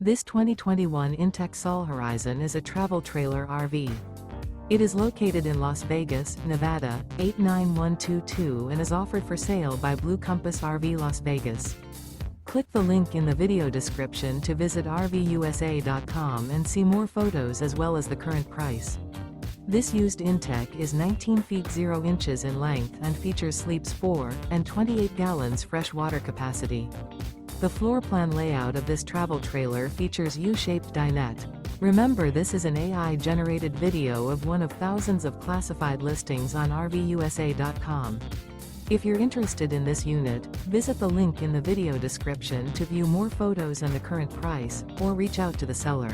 This 2021 inTech Sol Horizon is a travel trailer RV. It is located in Las Vegas, Nevada, 89122 and is offered for sale by Blue Compass RV Las Vegas. Click the link in the video description to visit RVUSA.com and see more photos as well as the current price. This used inTech is 19 feet 0 inches in length and features sleeps 4 and 28 gallons fresh water capacity. The floor plan layout of this travel trailer features U-Shaped Dinette. Remember, this is an AI-generated video of one of thousands of classified listings on RVUSA.com. If you're interested in this unit, visit the link in the video description to view more photos and the current price, or reach out to the seller.